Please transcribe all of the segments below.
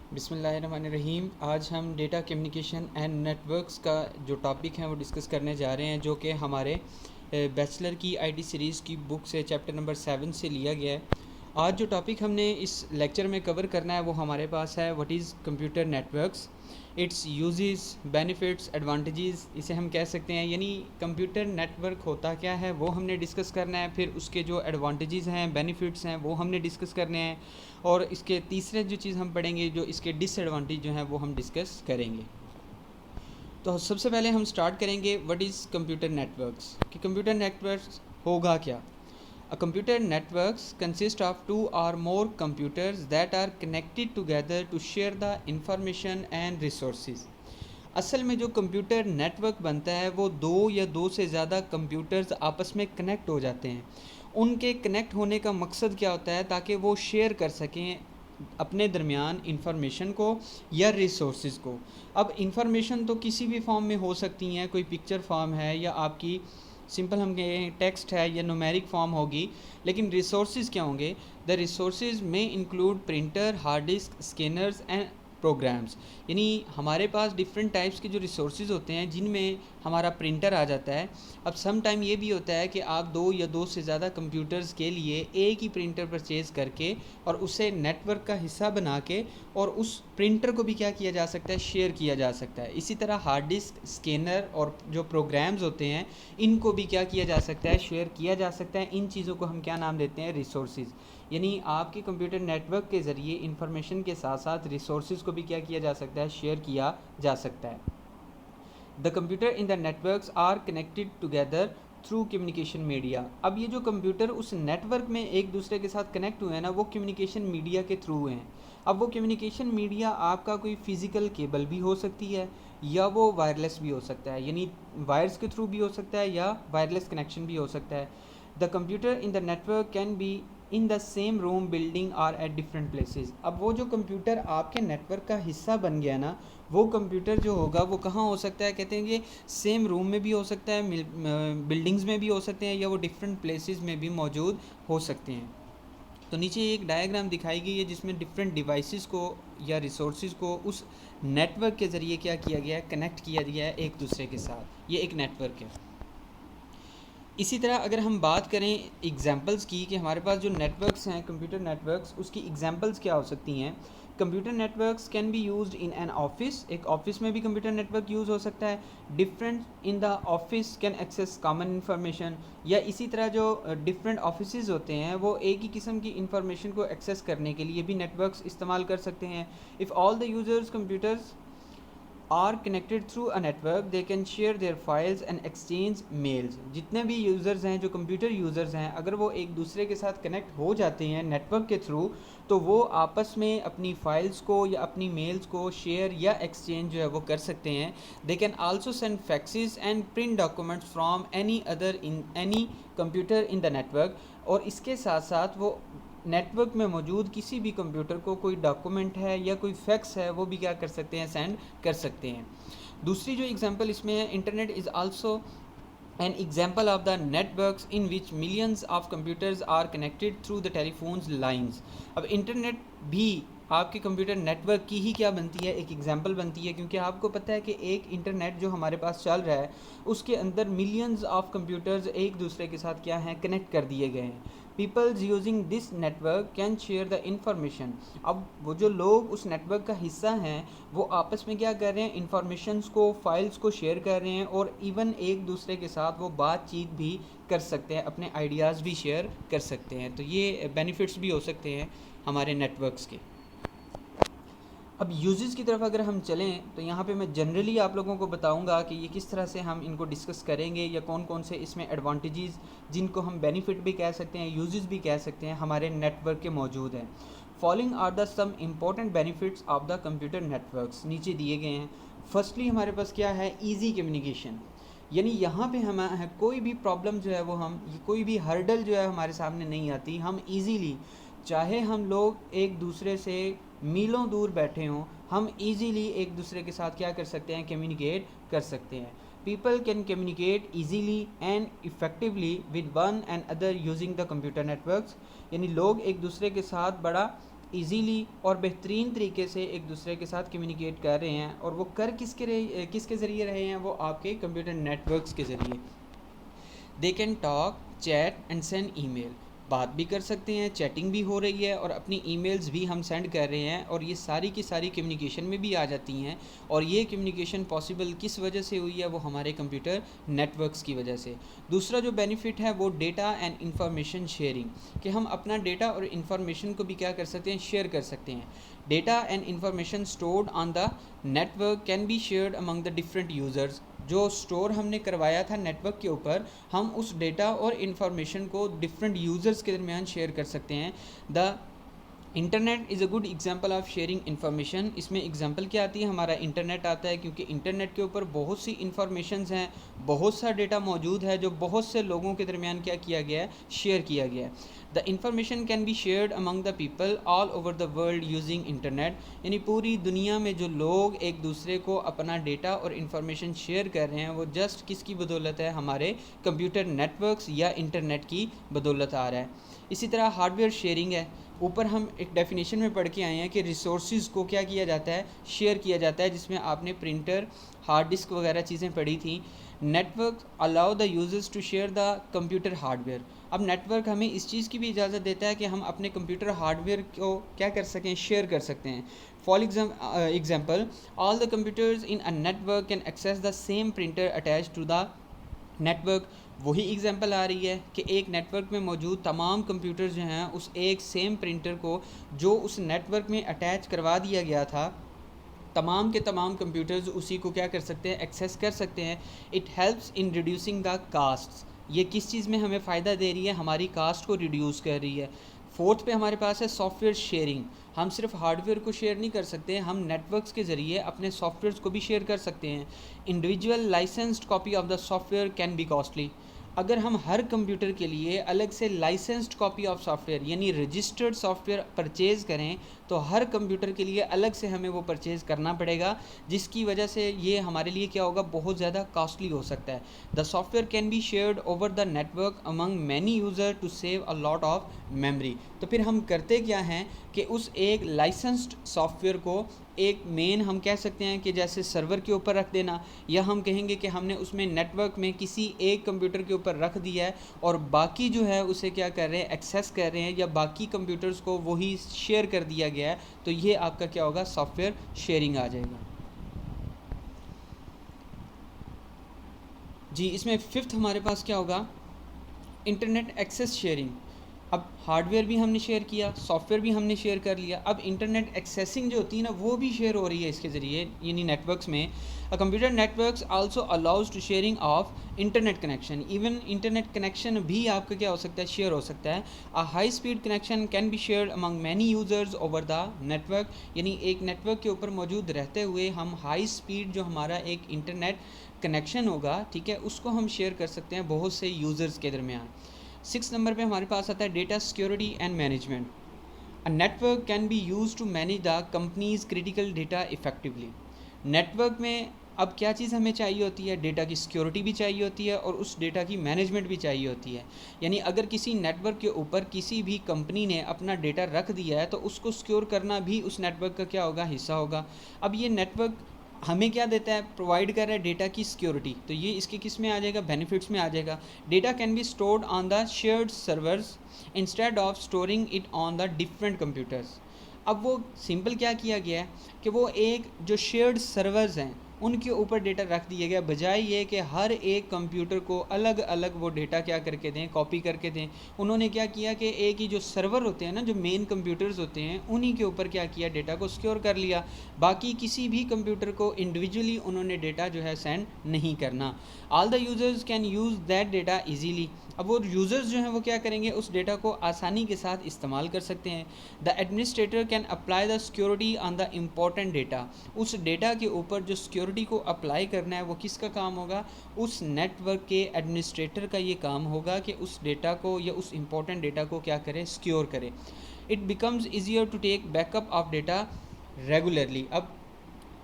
बिस्मिल्लाहिर्रहमानिर्रहीम। आज हम डेटा कम्युनिकेशन एंड नेटवर्क्स का जो टॉपिक है वो डिस्कस करने जा रहे हैं, जो कि हमारे बैचलर की आईटी सीरीज़ की बुक से चैप्टर नंबर 7 से लिया गया है। आज जो टॉपिक हमने इस लेक्चर में कवर करना है वो हमारे पास है what is computer networks, it's uses, benefits, advantages इसे हम कह सकते हैं। यानी कंप्यूटर नेटवर्क होता क्या है वो हमने डिस्कस करना है, फिर उसके जो एडवांटेजेस हैं, बेनिफिट्स हैं वो हमने डिस्कस करने हैं, और इसके तीसरे जो चीज़ हम पढ़ेंगे जो इसके डिसएडवांटेज जो हैं वो हम डिस्कस करेंगे। तो सबसे पहले हम स्टार्ट करेंगे व्हाट इज़ कंप्यूटर नेटवर्क्स, कि कंप्यूटर नेटवर्क्स होगा क्या। A computer networks consist of two or more computers that are connected together to share the information and resources. असल में जो कंप्यूटर नेटवर्क बनता है वो दो या दो से ज़्यादा कंप्यूटर्स आपस में कनेक्ट हो जाते हैं। उनके कनेक्ट होने का मकसद क्या होता है, ताकि वो शेयर कर सकें अपने दरमियान इंफॉर्मेशन को या रिसोर्सेज को। अब इंफॉर्मेशन तो किसी भी फॉर्म में हो सकती हैं, कोई पिक्चर फॉर्म है या आपकी सिंपल हम कहें टेक्स्ट है या न्यूमेरिक फॉर्म होगी। लेकिन रिसोर्सेज क्या होंगे? द रिसोर्सेज में include printer, hard disk, scanners and programs. यानी हमारे पास डिफरेंट टाइप्स के जो रिसोर्सेज होते हैं जिनमें हमारा प्रिंटर आ जाता है। अब सम टाइम ये भी होता है कि आप दो या दो से ज़्यादा कंप्यूटर्स के लिए एक ही प्रिंटर परचेज़ करके और उसे नेटवर्क का हिस्सा बना के और उस प्रिंटर को भी क्या किया जा सकता है, शेयर किया जा सकता है। इसी तरह हार्ड डिस्क, स्कैनर और जो प्रोग्राम्स होते हैं इनको भी क्या किया जा सकता है, शेयर किया जा सकता है। इन चीज़ों को हम क्या नाम देते हैं? रिसोर्सेज। यानी आपके कंप्यूटर नेटवर्क के ज़रिए इंफॉर्मेशन के साथ साथ रिसोर्सेज को भी क्या किया जा सकता है, शेयर किया जा सकता है। The computer in the networks are connected together through communication media. अब ये जो कंप्यूटर उस नेटवर्क में एक दूसरे के साथ कनेक्ट हुए हैं ना, वो कम्युनिकेशन मीडिया के थ्रू हैं। अब वो कम्युनिकेशन मीडिया आपका कोई फिज़िकल केबल भी हो सकती है या वो वायरलेस भी हो सकता है, यानी वायर्स के थ्रू भी हो सकता है या वायरलेस कनेक्शन भी हो सकता है। The computer in the network can be in the same room, building or at different places. अब वो जो कंप्यूटर आपके नेटवर्क का हिस्सा बन गया ना, वो कंप्यूटर जो होगा वो कहाँ हो सकता है? कहते हैं कि सेम रूम में भी हो सकता है, बिल्डिंग्स में भी हो सकते हैं, या वो डिफरेंट प्लेसेस में भी मौजूद हो सकते हैं। तो नीचे एक डायग्राम दिखाई गई है जिसमें डिफरेंट डिवाइसेस को या रिसोर्सेज को उस नेटवर्क के ज़रिए क्या किया गया है, कनेक्ट किया गया है एक दूसरे के साथ। ये एक नेटवर्क है। इसी तरह अगर हम बात करें एग्जांपल्स की, कि हमारे पास जो नेटवर्क्स हैं कंप्यूटर नेटवर्क्स, उसकी एग्जांपल्स क्या हो सकती हैं। Computer networks can be used in an office. एक ऑफिस में भी कंप्यूटर नेटवर्क यूज़ हो सकता है। Different in the office can access common information. या इसी तरह जो डिफरेंट ऑफिसेज होते हैं वो एक ही किस्म की इंफॉर्मेशन को एक्सेस करने के लिए भी नेटवर्क्स इस्तेमाल कर सकते हैं। If all the users computers are connected through a network they can share their files and exchange mails. जितने भी यूज़र्स हैं, जो कंप्यूटर यूज़र्स हैं, अगर वो एक दूसरे के साथ कनेक्ट हो जाते हैं नेटवर्क के थ्रू, तो वो आपस में अपनी फ़ाइल्स को या अपनी मेल्स को शेयर या एक्सचेंज जो है वो कर सकते हैं। They can also send faxes and print documents from any other in any computer in the network. और इसके साथ साथ वो नेटवर्क में मौजूद किसी भी कंप्यूटर को कोई डॉक्यूमेंट है या कोई फैक्स है वो भी क्या कर सकते हैं, सेंड कर सकते हैं। दूसरी जो एग्जांपल इसमें है, internet is also an example of the networks in which millions of computers are connected through the telephones lines। अब इंटरनेट भी आपके कंप्यूटर नेटवर्क की ही क्या बनती है, एक एग्जांपल बनती है, क्योंकि आपको पता है कि एक इंटरनेट जो हमारे पास चल रहा है उसके अंदर मिलियंस ऑफ कंप्यूटर्स एक दूसरे के साथ क्या हैं, कनेक्ट कर दिए गए हैं। Peoples using this network can share the information. अब वो जो लोग उस नेटवर्क का हिस्सा हैं वो आपस में क्या कर रहे हैं, इंफॉर्मेशंस को, फाइल्स को शेयर कर रहे हैं, और इवन एक दूसरे के साथ वो बातचीत भी कर सकते हैं, अपने आइडियाज़ भी शेयर कर सकते हैं। तो ये बेनिफिट्स भी हो सकते हैं हमारे नेटवर्क्स के। अब यूजेस की तरफ अगर हम चलें तो यहाँ पे मैं जनरली आप लोगों को बताऊँगा कि ये किस तरह से हम इनको डिस्कस करेंगे, या कौन कौन से इसमें एडवांटेजेस, जिनको हम बेनिफिट भी कह सकते हैं, यूजेस भी कह सकते हैं, हमारे नेटवर्क के मौजूद हैं। Following are the some important benefits of the computer networks, नीचे दिए गए हैं। फर्स्टली हमारे पास क्या है, ईजी कम्युनिकेशन। यानी यहाँ पे हम कोई भी प्रॉब्लम जो है वो हम, कोई भी हर्डल जो है हमारे सामने नहीं आती। हम इजीली, चाहे हम लोग एक दूसरे से मीलों दूर बैठे हों, हम इजीली एक दूसरे के साथ क्या कर सकते हैं, कम्युनिकेट कर सकते हैं। People can communicate easily and effectively with one and other using the computer networks. यानी लोग एक दूसरे के साथ बड़ा इजीली और बेहतरीन तरीके से एक दूसरे के साथ कम्युनिकेट कर रहे हैं, और वो कर किसके ज़रिए रहे हैं, वो आपके कंप्यूटर नेटवर्क्स के ज़रिए। They can talk, chat and send email, बात भी कर सकते हैं, चैटिंग भी हो रही है और अपनी ईमेल्स भी हम सेंड कर रहे हैं, और ये सारी की सारी कम्युनिकेशन में भी आ जाती हैं। और ये कम्युनिकेशन पॉसिबल किस वजह से हुई है, वो हमारे कंप्यूटर नेटवर्क्स की वजह से। दूसरा जो बेनिफिट है वो डेटा एंड इंफॉर्मेशन शेयरिंग, कि हम अपना डेटा और इंफॉर्मेशन को भी क्या कर सकते हैं, शेयर कर सकते हैं। Data and information stored on the network can be shared among the different users. जो स्टोर हमने करवाया था नेटवर्क के ऊपर, हम उस डेटा और इन्फॉर्मेशन को डिफरेंट यूज़र्स के दरमियान शेयर कर सकते हैं। The internet is a good example of sharing information. इसमें एग्जांपल क्या आती है, हमारा इंटरनेट आता है, क्योंकि इंटरनेट के ऊपर बहुत सी इन्फॉर्मेशंस हैं, बहुत सा डेटा मौजूद है जो बहुत से लोगों के दरमियान क्या किया गया है, शेयर किया गया है। The information can be shared among the people all over the world using internet, यानी पूरी दुनिया में जो लोग एक दूसरे को अपना डेटा और इन्फॉर्मेशन शेयर कर रहे हैं, वो जस्ट किसकी बदौलत है, हमारे कंप्यूटर नेटवर्क्स या इंटरनेट की बदौलत आ रहा है। इसी तरह हार्डवेयर शेयरिंग है। ऊपर हम एक डेफिनेशन में पढ़ के आए हैं कि रिसोर्सेज को क्या किया जाता है, शेयर किया जाता है, जिसमें आपने प्रिंटर, हार्ड डिस्क वगैरह चीज़ें पढ़ी थी। Network allow the users to share the computer hardware. अब नेटवर्क हमें इस चीज़ की भी इजाज़त देता है कि हम अपने कंप्यूटर हार्डवेयर को क्या कर सकें, शेयर कर सकते हैं। For example, all the computers in a network can access the same printer attach to the network. वही एग्जांपल आ रही है कि एक नेटवर्क में मौजूद तमाम कंप्यूटर जो हैं, उस एक सेम प्रिंटर को जो उस नेटवर्क में अटैच करवा दिया गया था, तमाम के तमाम कंप्यूटर्स उसी को क्या कर सकते हैं, एक्सेस कर सकते हैं। It helps in reducing the castes. ये किस चीज़ में हमें फ़ायदा दे रही है, हमारी कास्ट को रिड्यूस कर रही है। फोर्थ पे हमारे पास है सॉफ्टवेयर शेयरिंग। हम सिर्फ हार्डवेयर को शेयर नहीं कर सकते, हम नेटवर्क्स के ज़रिए अपने सॉफ्टवेयर्स को भी शेयर कर सकते हैं। Individual licensed copy of the software can B costly. अगर हम हर कंप्यूटर के लिए अलग से लाइसेंस्ड कॉपी ऑफ सॉफ्टवेयर यानी रजिस्टर्ड सॉफ्टवेयर परचेज़ करें, तो हर कंप्यूटर के लिए अलग से हमें वो परचेज़ करना पड़ेगा, जिसकी वजह से ये हमारे लिए क्या होगा, बहुत ज़्यादा कॉस्टली हो सकता है। The software can be shared over the network among many user to save a lot of memory. तो फिर हम करते क्या हैं कि उस एक लाइसेंस्ड सॉफ्टवेयर को एक मेन हम कह सकते हैं कि जैसे सर्वर के ऊपर रख देना, या हम कहेंगे कि हमने उसमें नेटवर्क में किसी एक कंप्यूटर के ऊपर रख दिया है और बाकी जो है उसे क्या कर रहे हैं, एक्सेस कर रहे हैं, या बाकी कंप्यूटर्स को वही शेयर कर दिया गया है, तो ये आपका क्या होगा, सॉफ्टवेयर शेयरिंग आ जाएगा। जी, इसमें फिफ्थ हमारे पास क्या होगा, इंटरनेट एक्सेस शेयरिंग। अब हार्डवेयर भी हमने शेयर किया, सॉफ्टवेयर भी हमने शेयर कर लिया, अब इंटरनेट एक्सेसिंग जो होती है ना, वो भी शेयर हो रही है इसके ज़रिए, यानी नेटवर्क्स में। A computer networks also allows to sharing of internet connection. Even internet connection भी आपका क्या हो सकता है, शेयर हो सकता है। A high speed connection can be shared among many users over the network, यानी एक नेटवर्क के ऊपर मौजूद रहते हुए हम हाई स्पीड जो हमारा एक इंटरनेट कनेक्शन होगा, ठीक है, उसको हम शेयर कर सकते हैं बहुत से यूज़र्स के दरमियान। 6 नंबर पे हमारे पास आता है data security and management. A network can be use to manage the company's critical data effectively. Network में अब क्या चीज़ हमें चाहिए होती है, डेटा की सिक्योरिटी भी चाहिए होती है और उस डेटा की मैनेजमेंट भी चाहिए होती है। यानी अगर किसी नेटवर्क के ऊपर किसी भी कंपनी ने अपना डेटा रख दिया है, तो उसको सिक्योर करना भी उस नेटवर्क का क्या होगा, हिस्सा होगा। अब ये नेटवर्क हमें क्या देता है, प्रोवाइड कर रहा है डेटा की सिक्योरिटी, तो ये इसके किस में आ जाएगा, बेनिफिट्स में आ जाएगा। Data can be stored on the shared servers instead of storing it on the different computers. अब वो सिंपल क्या किया गया है कि वो एक जो शेयर्ड सर्वर्स हैं उनके ऊपर डेटा रख दिया गया, बजाय ये कि हर एक कंप्यूटर को अलग अलग वो डेटा क्या करके दें, कॉपी करके दें। उन्होंने क्या किया कि एक ही जो सर्वर होते हैं ना, जो मेन कंप्यूटर्स होते हैं, उन्हीं के ऊपर क्या किया, डेटा को सिक्योर कर लिया। बाकी किसी भी कंप्यूटर को इंडिविजुअली उन्होंने डेटा जो है सेंड नहीं करना। All the users can use that data easily. अब वो यूज़र्स जो हैं वो क्या करेंगे, उस डेटा को आसानी के साथ इस्तेमाल कर सकते हैं। The administrator can apply the security on the important data. उस डेटा के ऊपर जो सिक्योरिटी को अप्लाई करना है वो किसका काम होगा, उस नेटवर्क के एडमिनिस्ट्रेटर का ये काम होगा कि उस डेटा को या उस इम्पॉर्टेंट डेटा को क्या करे, सिक्योर करे। It becomes easier to take backup of data regularly. अब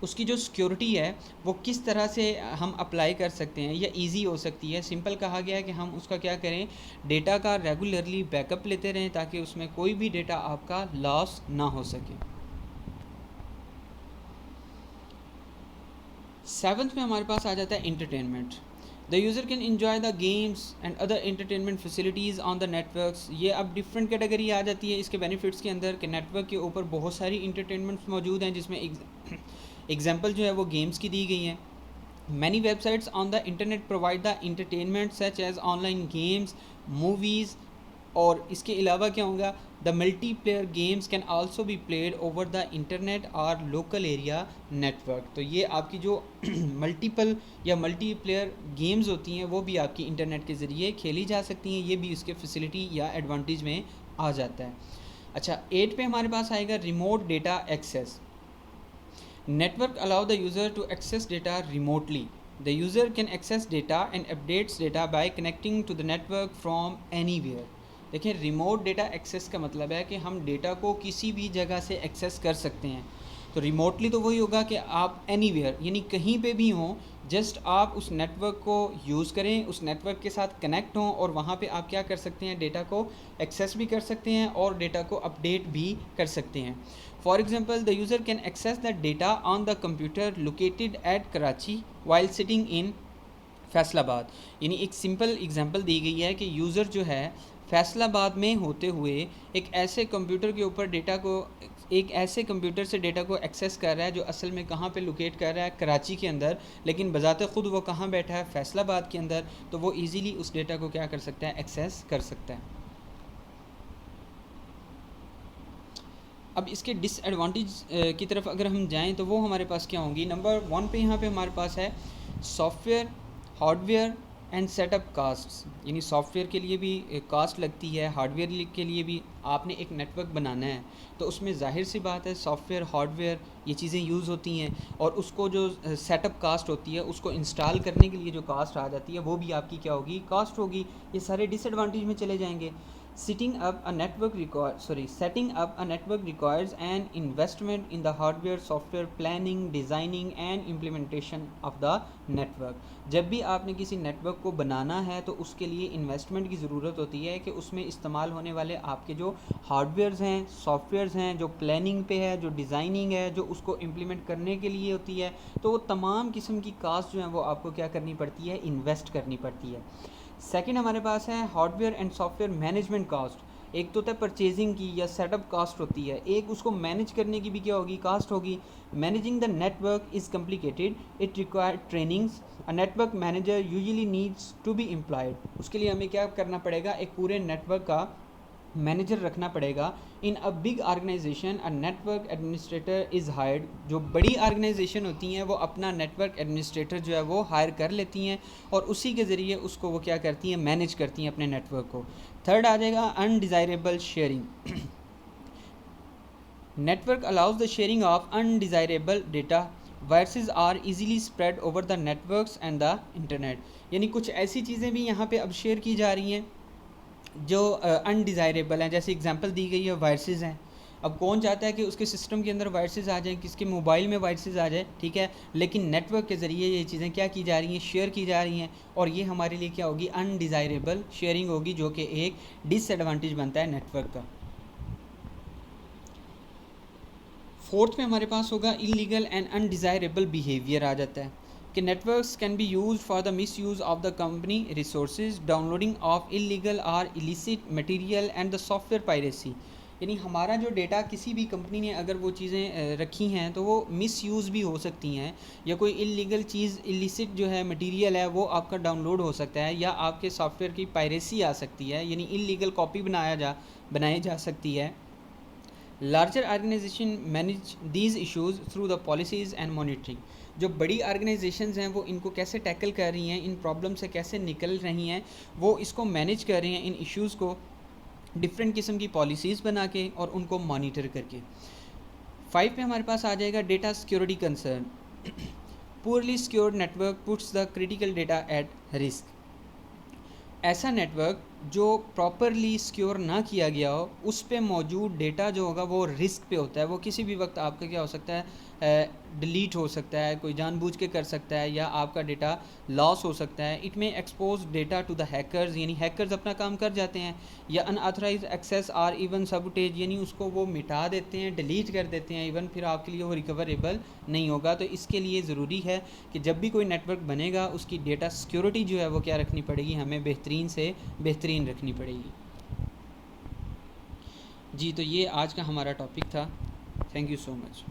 उसकी जो सिक्योरिटी है वो किस तरह से हम अप्लाई कर सकते हैं या इजी हो सकती है। सिंपल कहा गया है कि हम उसका क्या करें, डेटा का रेगुलरली बैकअप लेते रहें ताकि उसमें कोई भी डेटा आपका लॉस ना हो सके। 7th में हमारे पास आ जाता है entertainment. The user can enjoy the games and other entertainment facilities on the networks. ये अब डिफरेंट कैटेगरी आ जाती है इसके बेनिफिट्स के अंदर कि नेटवर्क के ऊपर बहुत सारी इंटरटेनमेंट्स मौजूद हैं, जिसमें एग्जांपल जो है वो गेम्स की दी गई हैं। Many websites on the internet provide the entertainment such as online games, movies, और इसके अलावा क्या होगा, the multiplayer games can also be played over the internet और लोकल एरिया नेटवर्क। तो ये आपकी जो मल्टीपल या मल्टीप्लेयर गेम्स होती हैं वो भी आपकी इंटरनेट के ज़रिए खेली जा सकती हैं, ये भी इसके फैसिलिटी या एडवांटेज में आ जाता है। अच्छा, 8 पे हमारे पास आएगा remote data access. Network allow the user to access data remotely. The user can access data and updates data by connecting to the network from anywhere. देखिए, रिमोट डेटा एक्सेस का मतलब है कि हम डेटा को किसी भी जगह से एक्सेस कर सकते हैं। तो रिमोटली तो वही होगा कि आप एनीवेयर यानी कहीं पे भी हों, जस्ट आप उस नेटवर्क को यूज़ करें, उस नेटवर्क के साथ कनेक्ट हों और वहाँ पे आप क्या कर सकते हैं, डेटा को एक्सेस भी कर सकते हैं और डेटा को अपडेट भी कर सकते हैं। For example, the user can access the data on the computer located at Karachi while sitting in Faisalabad. यानी एक सिंपल एग्जांपल दी गई है कि यूज़र जो है फैसलाबाद में होते हुए एक ऐसे कंप्यूटर के ऊपर डेटा को, एक ऐसे कंप्यूटर से डेटा को एक्सेस कर रहा है जो असल में कहाँ पे लोकेट कर रहा है, कराची के अंदर, लेकिन बजाते ख़ुद वो कहाँ बैठा है, फैसलाबाद के अंदर। तो वो इजीली उस डेटा को क्या कर सकता है, एक्सेस कर सकता है। अब इसके डिसएडवांटेज की तरफ अगर हम जाएं तो वो हमारे पास क्या होंगी। नंबर 1 पे यहाँ पे हमारे पास है software, hardware and setup castes. यानी सॉफ्टवेयर के लिए भी कास्ट लगती है, हार्डवेयर के लिए भी। आपने एक नेटवर्क बनाना है तो उसमें जाहिर सी बात है सॉफ्टवेयर, हार्डवेयर ये चीज़ें यूज़ होती हैं, और उसको जो सेटअप कास्ट होती है, उसको इंस्टॉल करने के लिए जो कास्ट आ जाती है वो भी आपकी क्या होगी, कास्ट होगी। ये सारे डिसएडवांटेज में चले जाएंगे। Setting up a network requires an investment in the hardware, software, planning, designing and implementation of the network. जब भी आपने किसी नेटवर्क को बनाना है तो उसके लिए इन्वेस्टमेंट की ज़रूरत होती है कि उसमें इस्तेमाल होने वाले आपके जो हार्डवेयर्स हैं, सॉफ्टवेयर्स हैं, जो प्लानिंग पे है, जो डिज़ाइनिंग है, जो उसको इम्प्लीमेंट करने के लिए होती है, तो वो तमाम किस्म की कास्ट जो है वो आपको क्या करनी पड़ती है, इन्वेस्ट करनी पड़ती है। सेकंड हमारे पास है hardware and software management cost. एक तो होता है परचेजिंग की या सेटअप कास्ट होती है, एक उसको मैनेज करने की भी क्या होगी, कास्ट होगी। Managing the network is complicated, it require trainings, a network manager usually needs to be employed. उसके लिए हमें क्या करना पड़ेगा, एक पूरे नेटवर्क का मैनेजर रखना पड़ेगा। In a big organisation a network administrator is hired. जो बड़ी ऑर्गेनाइजेशन होती हैं वो अपना नेटवर्क एडमिनिस्ट्रेटर जो है वो हायर कर लेती हैं और उसी के ज़रिए उसको वो क्या करती हैं, मैनेज करती हैं अपने नेटवर्क को। थर्ड आ जाएगा undesirable sharing. Network allows the sharing of undesirable data, viruses are easily spread over the networks and the internet. यानी कुछ ऐसी चीज़ें भी यहाँ पे अब शेयर की जा रही हैं जो अनडिज़ायरेबल हैं। जैसे एग्जांपल दी गई है वायरसेस हैं। अब कौन चाहता है कि उसके सिस्टम के अंदर वायरसेस आ जाएं, किसके मोबाइल में वायरसेस आ जाए, ठीक है, लेकिन नेटवर्क के ज़रिए ये चीज़ें क्या की जा रही हैं, शेयर की जा रही हैं, और ये हमारे लिए क्या होगी, अनडिज़ायरेबल शेयरिंग होगी, जो कि एक डिसएडवांटेज बनता है नेटवर्क का। फोर्थ में हमारे पास होगा इलीगल एंड अनडिज़ायरेबल बिहेवियर आ जाता है कि networks can be use for the misuse of the company resources, downloading of illegal और illicit material and the software piracy. यानी हमारा जो डेटा किसी भी कंपनी ने अगर वो चीज़ें रखी हैं तो वो मिस यूज़ भी हो सकती हैं, या कोई इलीगल चीज़, इलिसिट जो है मटेरियल है वो आपका डाउनलोड हो सकता है, या आपके सॉफ्टवेयर की पायरेसी आ सकती है, यानी इलीगल कॉपी बनाई जा सकती है। Larger organization manage these issues through the policies and monitoring. जो बड़ी ऑर्गेनाइजेशंस हैं वो इनको कैसे टैकल कर रही हैं, इन प्रॉब्लम से कैसे निकल रही हैं, वो इसको मैनेज कर रही हैं, इन इश्यूज़ को डिफरेंट किस्म की पॉलिसीज़ बना के और उनको मॉनिटर करके। 5 पे हमारे पास आ जाएगा data security concern. Poorly secured network puts the critical data at risk. ऐसा नेटवर्क जो प्रॉपरली सिक्योर ना किया गया हो उस पे मौजूद डेटा जो होगा वो रिस्क पे होता है। वो किसी भी वक्त आपका क्या हो सकता है, डिलीट हो सकता है, कोई जानबूझ के कर सकता है, या आपका डेटा लॉस हो सकता है। It may expose data to the hackers, यानी हैकर्स अपना काम कर जाते हैं, या unauthorised access or even sabotage, यानी उसको वो मिटा देते हैं, डिलीट कर देते हैं, इवन फिर आपके लिए वो रिकवरेबल नहीं होगा। तो इसके लिए ज़रूरी है कि जब भी कोई नेटवर्क बनेगा उसकी डेटा सिक्योरिटी जो है वो क्या रखनी पड़ेगी, हमें बेहतरीन से बेहतरीन रखनी पड़ेगी। जी, तो ये आज का हमारा टॉपिक था। Thank you so much.